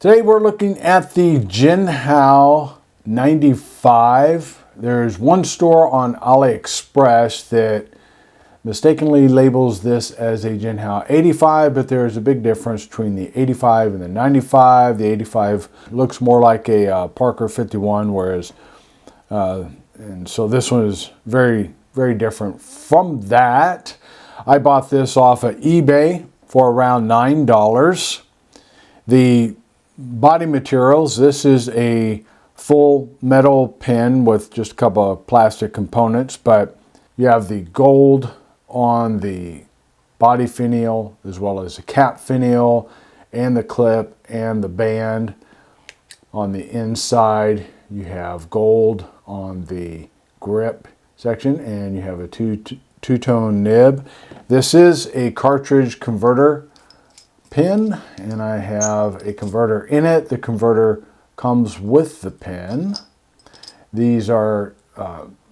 Today we're looking at the Jinhao 95. There's one store on AliExpress that mistakenly labels this as a Jinhao 85, but there's a big difference between the 85 and the 95. The 85 looks more like a Parker 51, whereas, and so this one is very, very different from that. I bought this off of eBay for around $9. The body materials, this is a full metal pen with just a couple of plastic components, but you have the gold on the body finial as well as the cap finial and the clip and the band. On the inside you have gold on the grip section and you have a two-tone nib. This is a cartridge converter pen and I have a converter in it. The converter comes with the pen. These are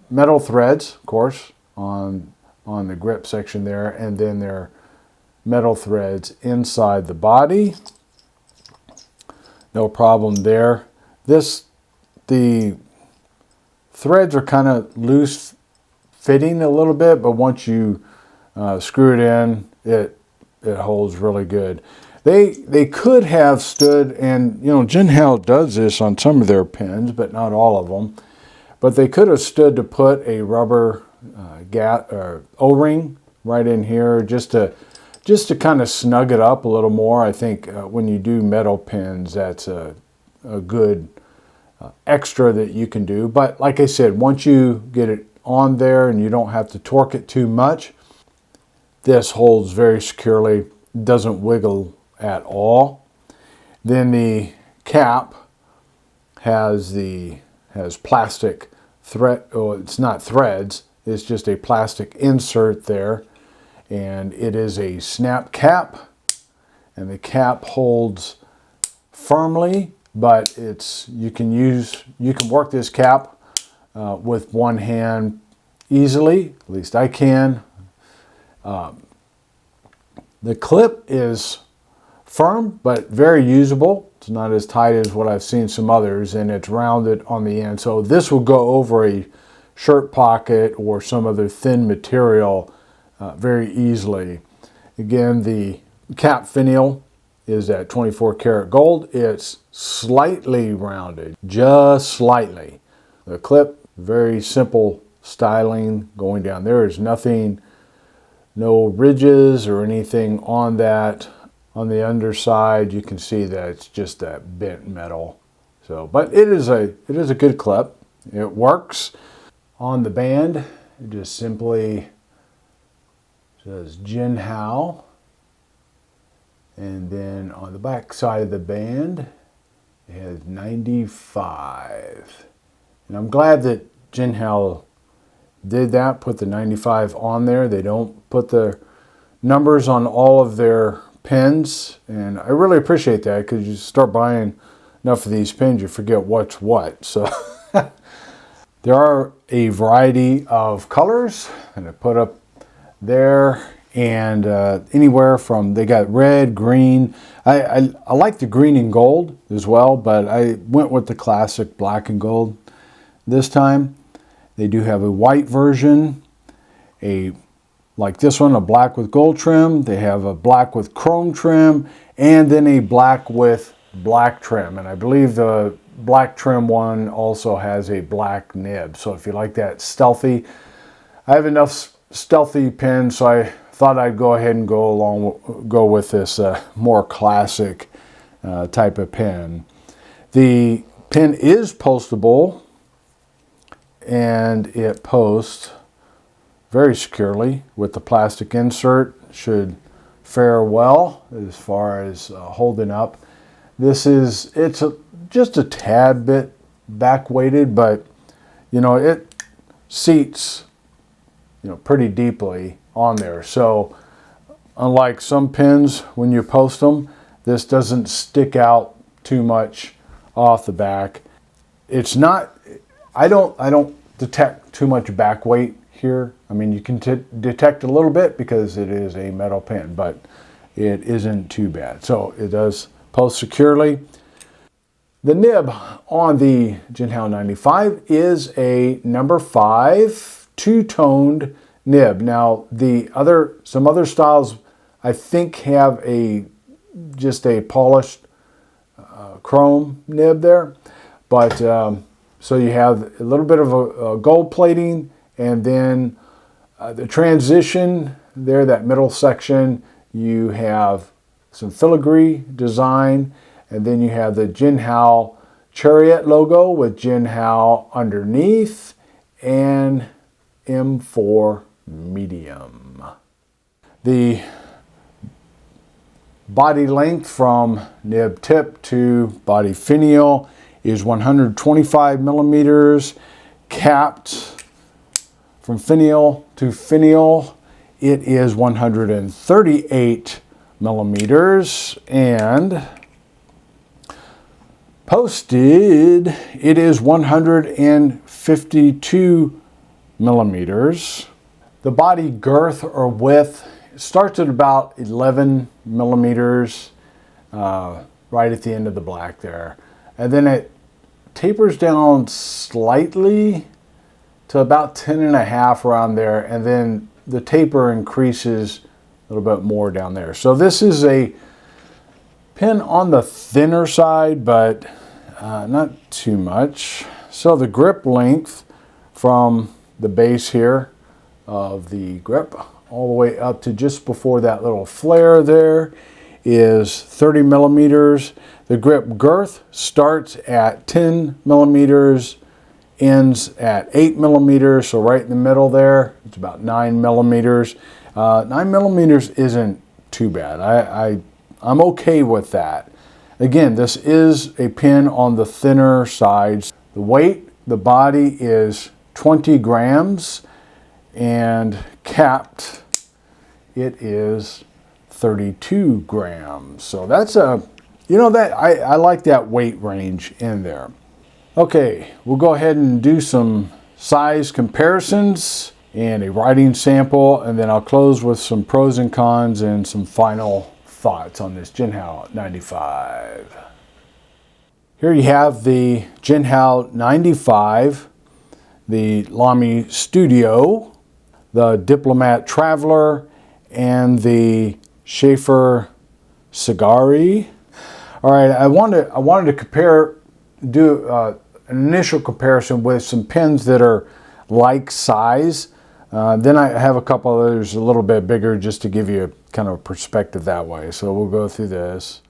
metal threads, of course, on the grip section there, and then there are metal threads inside the body. No problem there. The threads are kind of loose fitting a little bit, but once you screw it in, it holds really good. They could have stood, and you know, Jinhao does this on some of their pens, but not all of them. But they could have stood to put a rubber O-ring right in here, just to kind of snug it up a little more. I think when you do metal pens, that's a good extra that you can do. But like I said, once you get it on there and you don't have to torque it too much, this holds very securely, doesn't wiggle at all. Then the cap has plastic thread. Oh, it's not threads. It's just a plastic insert there, and it is a snap cap, and the cap holds firmly, but you can work this cap with one hand easily. At least I can. The clip is firm but very usable. It's not as tight as what I've seen some others, and it's rounded on the end. So this will go over a shirt pocket or some other thin material very easily. Again, the cap finial is at 24 karat gold. It's slightly rounded, just slightly. The clip, very simple styling going down. There is nothing, no ridges or anything on that. On the underside, you can see that it's just that bent metal. So, but it is a good clip. It works. On the band, it just simply says Jinhao, and then on the back side of the band, it has 95. And I'm glad that Jinhao did that, put the 95 on there. They don't put the numbers on all of their pens, and I really appreciate that, because you start buying enough of these pens, you forget what's what. So there are a variety of colors, and I put up there, and anywhere from, they got red, green. I like the green and gold as well, but I went with the classic black and gold this time. They do have a white version, like this one, a black with gold trim. They have a black with chrome trim, and then a black with black trim. And I believe the black trim one also has a black nib. So if you like that stealthy, I have enough stealthy pens, so I thought I'd go ahead and go with this more classic type of pen. The pen is postable, and it posts very securely with the plastic insert. Should fare well as far as holding up. It's just a tad bit back weighted, but you know, it seats, you know, pretty deeply on there. So unlike some pens, when you post them, this doesn't stick out too much off the back. It's not, I don't detect too much back weight here. I mean, you can detect a little bit because it is a metal pen, but it isn't too bad. So it does post securely. The nib on the Jinhao 95 is a number 5 two-toned nib. Now some other styles I think have just a polished chrome nib there, but so you have a little bit of a gold plating, and then the transition there, that middle section, you have some filigree design, and then you have the Jinhao Chariot logo with Jinhao underneath and M4 medium. The body length from nib tip to body finial is 125 millimeters. Capped from finial to finial, it is 138 millimeters. And posted, it is 152 millimeters. The body girth or width starts at about 11 millimeters, right at the end of the black there. And then it tapers down slightly to about 10.5 around there. And then the taper increases a little bit more down there. So this is a pin on the thinner side, but not too much. So the grip length from the base here of the grip all the way up to just before that little flare there is 30 millimeters. The grip girth starts at 10 millimeters, ends at 8 millimeters, so right in the middle there, it's about 9 millimeters. 9 millimeters isn't too bad. I'm okay with that. Again, this is a pin on the thinner sides. The weight, the body is 20 grams, and capped, it is 32 grams. So that's I like that weight range in there. Okay, we'll go ahead and do some size comparisons and a writing sample, and then I'll close with some pros and cons and some final thoughts on this Jinhao 95. Here you have the Jinhao 95, the Lamy Studio, the Diplomat Traveler, and the Schaefer Cigari. All right, I wanted to do an initial comparison with some pins that are like size. Then I have a couple others a little bit bigger just to give you a kind of a perspective that way. So we'll go through this.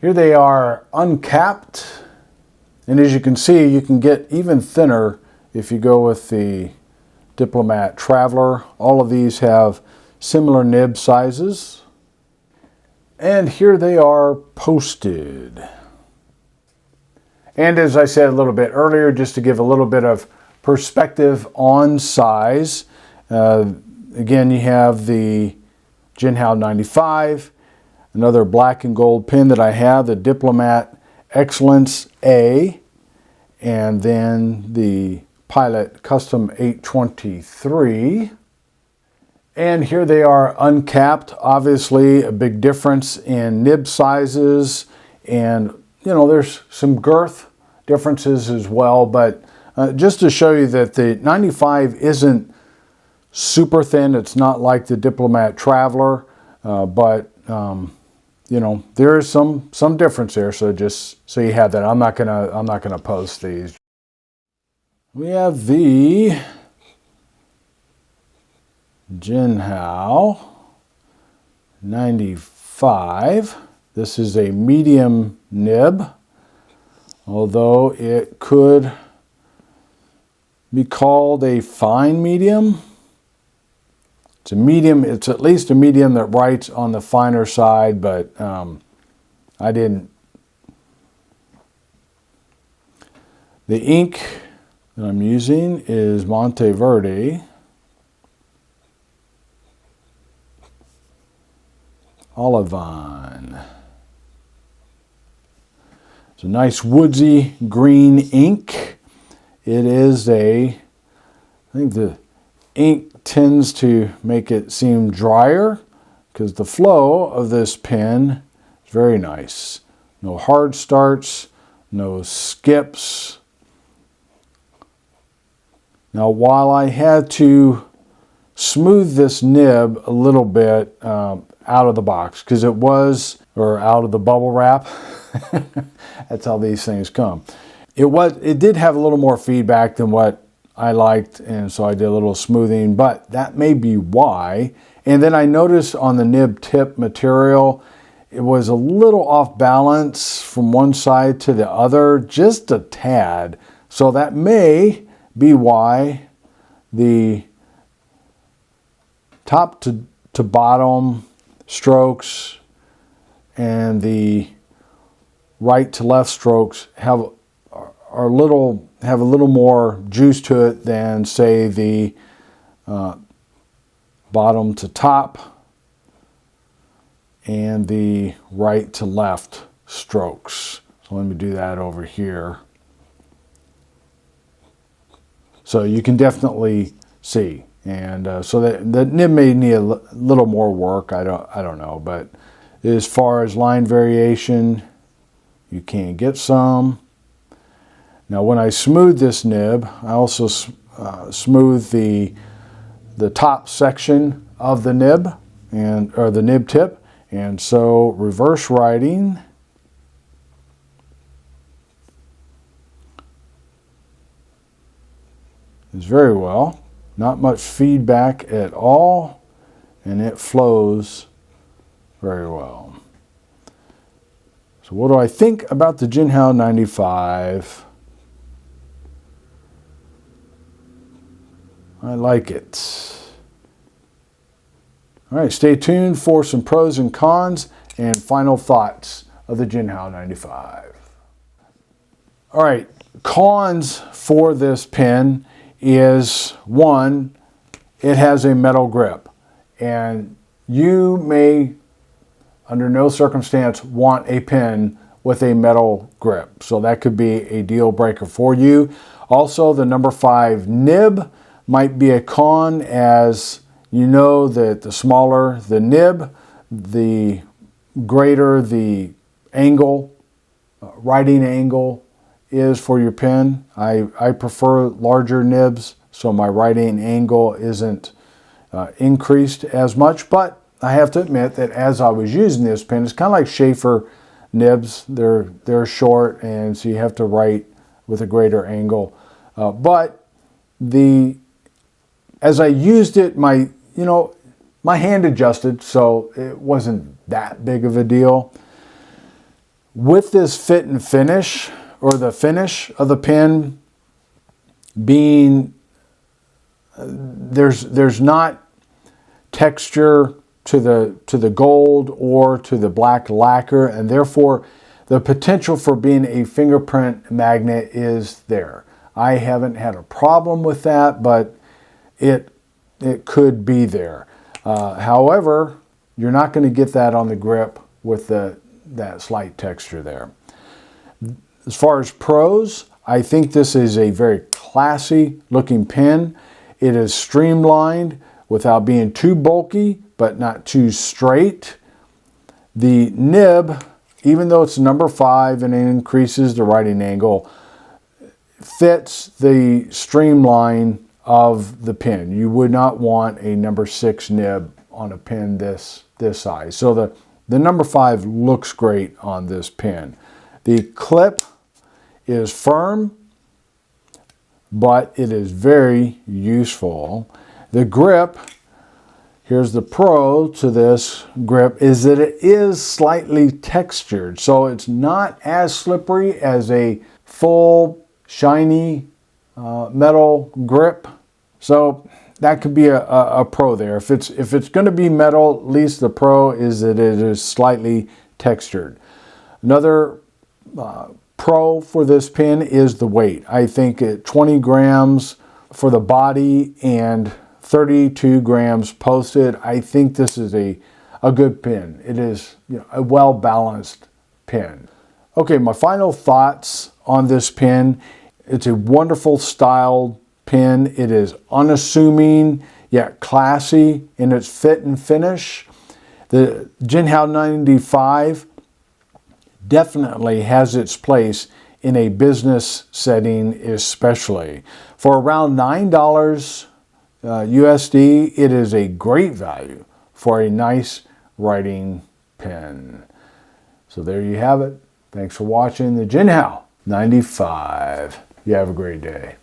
Here they are uncapped. And as you can see, you can get even thinner if you go with the Diplomat Traveler. All of these have similar nib sizes. And here they are posted. And as I said a little bit earlier, just to give a little bit of perspective on size, again, you have the Jinhao 95, another black and gold pin that I have, the Diplomat Excellence A, and then the Pilot Custom 823. And here they are uncapped. Obviously a big difference in nib sizes, and there's some girth differences as well, but just to show you that the 95 isn't super thin. It's not like the Diplomat Traveler, but there is some difference there. So just so you have that, I'm not gonna post these. We have the Jinhao 95. This is a medium nib, although it could be called a fine medium. It's a medium. It's at least a medium that writes on the finer side, but I didn't. The ink that I'm using is Monteverde Olivine. It's a nice woodsy green ink. It is I think the ink tends to make it seem drier because the flow of this pen is very nice. No hard starts, no skips. Now, while I had to smooth this nib a little bit out of the box, because it was, or out of the bubble wrap, that's how these things come. It did have a little more feedback than what I liked, and so I did a little smoothing, but that may be why. And then I noticed on the nib tip material, it was a little off balance from one side to the other, just a tad. So that may be why the top to bottom strokes and the right to left strokes have a little more juice to it than, say, the bottom to top and the right to left strokes. So let me do that over here. So you can definitely see, and so the nib may need a little more work. I don't know, but as far as line variation, you can get some. Now, when I smooth this nib, I also smooth the top section of the nib or the nib tip, and so reverse writing. Is very well. Not much feedback at all, and it flows very well. So what do I think about the Jinhao 95? I like it. All right, stay tuned for some pros and cons and final thoughts of the Jinhao 95. All right, cons for this pen is, one, it has a metal grip, and you may under no circumstance want a pen with a metal grip, so that could be a deal breaker for you. Also, the number 5 nib might be a con, as you know that the smaller the nib, the greater the angle, writing angle is for your pen. I prefer larger nibs, so my writing angle isn't increased as much, but I have to admit that as I was using this pen, it's kind of like Schaefer nibs. They're short, and so you have to write with a greater angle. But as I used it, my hand adjusted, so it wasn't that big of a deal. With this fit and finish, or the finish of the pen being, there's not texture to the gold or to the black lacquer, and therefore the potential for being a fingerprint magnet is there. I haven't had a problem with that, but it could be there. However, you're not going to get that on the grip with that slight texture there. As far as pros, I think this is a very classy looking pen. It is streamlined without being too bulky, but not too straight. The nib, even though it's number 5 and it increases the writing angle, fits the streamline of the pen. You would not want a number 6 nib on a pen this size. So the number 5 looks great on this pen. The clip is firm, but it is very useful. The grip, here's the pro to this grip, is that it is slightly textured. So it's not as slippery as a full, shiny metal grip. So that could be a pro there. If it's going to be metal, at least the pro is that it is slightly textured. Another pro for this pen is the weight. I think at 20 grams for the body and 32 grams posted, I think this is a good pen. It is a well-balanced pen. Okay, my final thoughts on this pen. It's a wonderful styled pen. It is unassuming yet classy in its fit and finish. The Jinhao 95 definitely has its place in a business setting especially. For around $9 USD, it is a great value for a nice writing pen. So there you have it. Thanks for watching the Jinhao 95. You have a great day.